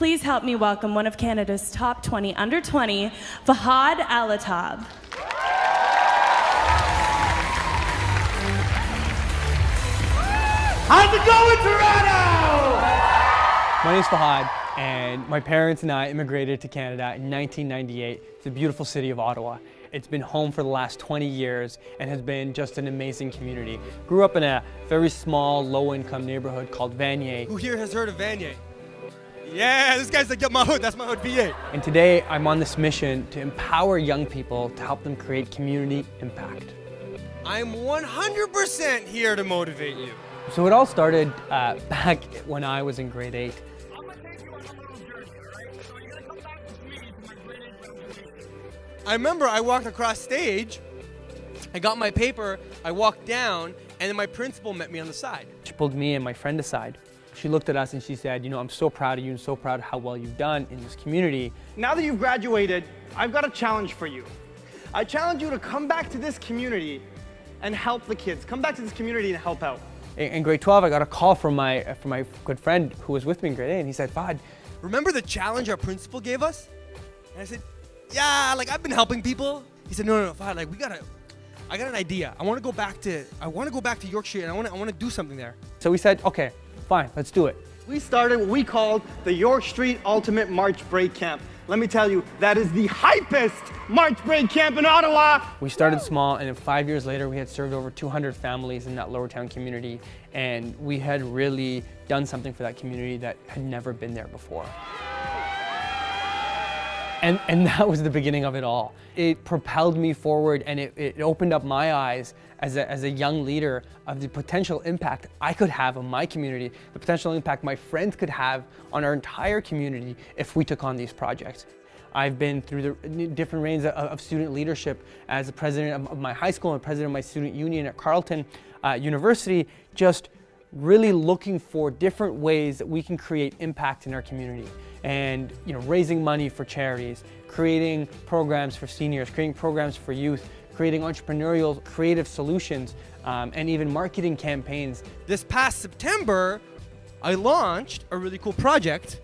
Please help me welcome one of Canada's top 20 under 20, Fahd Alhattab. How's it going, Toronto? My name's Fahd, and my parents and I immigrated to Canada in 1998 to the beautiful city of Ottawa. It's been home for the last 20 years and has been just an amazing community. Grew up in a very small, low-income neighborhood called Vanier. Who here has heard of Vanier? Yeah, this guy's like, yeah, my hood, that's my hood, VA. And today, I'm on this mission to empower young people to help them create community impact. I'm 100% here to motivate you. So it all started back when I was in grade 8. I remember I walked across stage, I got my paper, I walked down, and then my principal met me on the side. She pulled me and my friend aside. She looked at us and she said, you know, I'm so proud of you and so proud of how well you've done in this community. Now that you've graduated, I've got a challenge for you. I challenge you to come back to this community and help the kids. Come back to this community and help out. In grade 12, I got a call from my good friend who was with me in grade 8, and he said, Fahd, remember the challenge our principal gave us? And I said, yeah, like I've been helping people. He said, no, Fahd, like I got an idea. I want to go back to York Street, and I want to do something there. So we said, okay, fine, let's do it. We started what we called the York Street Ultimate March Break Camp. Let me tell you, that is the hypest March Break Camp in Ottawa. We started small, and then 5 years later, we had served over 200 families in that Lower Town community, and we had really done something for that community that had never been there before. And that was the beginning of it all. It propelled me forward, and it opened up my eyes as a young leader of the potential impact I could have on my community, the potential impact my friends could have on our entire community if we took on these projects. I've been through the different reigns of student leadership as the president of my high school and president of my student union at Carleton University, just really looking for different ways that we can create impact in our community. And raising money for charities, creating programs for seniors, creating programs for youth, creating entrepreneurial creative solutions, and even marketing campaigns. This past September, I launched a really cool project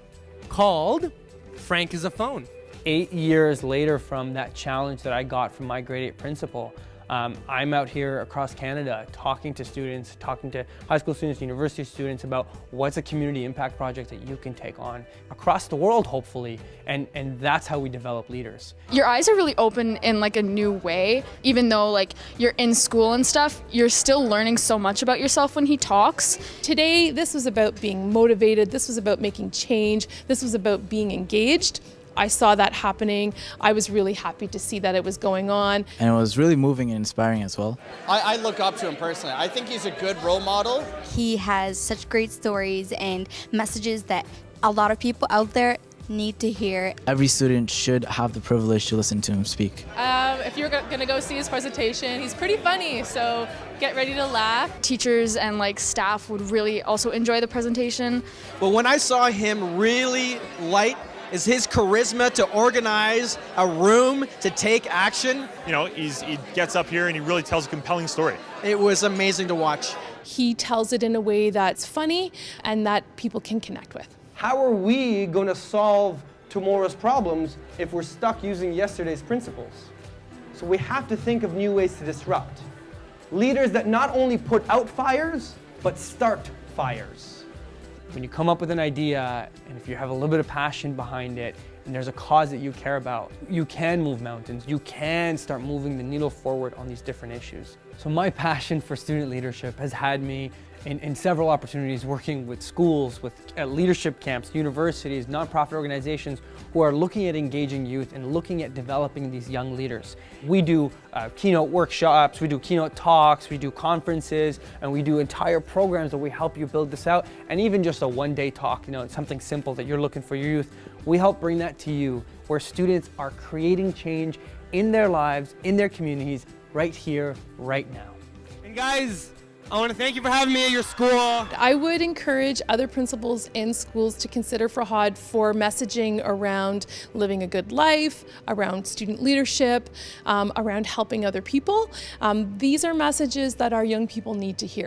called Frank is a Phone. 8 years later from that challenge that I got from my grade 8 principal, I'm out here across Canada talking to students, talking to high school students, university students about what's a community impact project that you can take on across the world, hopefully, and that's how we develop leaders. Your eyes are really open in like a new way. Even though like you're in school and stuff, you're still learning so much about yourself when he talks. Today, this was about being motivated, this was about making change, this was about being engaged. I saw that happening. I was really happy to see that it was going on. And it was really moving and inspiring as well. I look up to him personally. I think he's a good role model. He has such great stories and messages that a lot of people out there need to hear. Every student should have the privilege to listen to him speak. If you're gonna go see his presentation, he's pretty funny, so get ready to laugh. Teachers and like staff would really also enjoy the presentation. But when I saw him really light is his charisma to organize a room, to take action. He gets up here and he really tells a compelling story. It was amazing to watch. He tells it in a way that's funny and that people can connect with. How are we going to solve tomorrow's problems if we're stuck using yesterday's principles? So we have to think of new ways to disrupt. Leaders that not only put out fires, but start fires. When you come up with an idea, and if you have a little bit of passion behind it, and there's a cause that you care about, you can move mountains. You can start moving the needle forward on these different issues. So my passion for student leadership has had me in several opportunities working with schools, with leadership camps, universities, nonprofit organizations who are looking at engaging youth and looking at developing these young leaders. We do keynote workshops, we do keynote talks, we do conferences, and we do entire programs that we help you build this out. And even just a one-day talk, something simple that you're looking for your youth, we help bring that to you, where students are creating change in their lives, in their communities, right here, right now. And guys, I want to thank you for having me at your school. I would encourage other principals in schools to consider Fahd for messaging around living a good life, around student leadership, around helping other people. These are messages that our young people need to hear.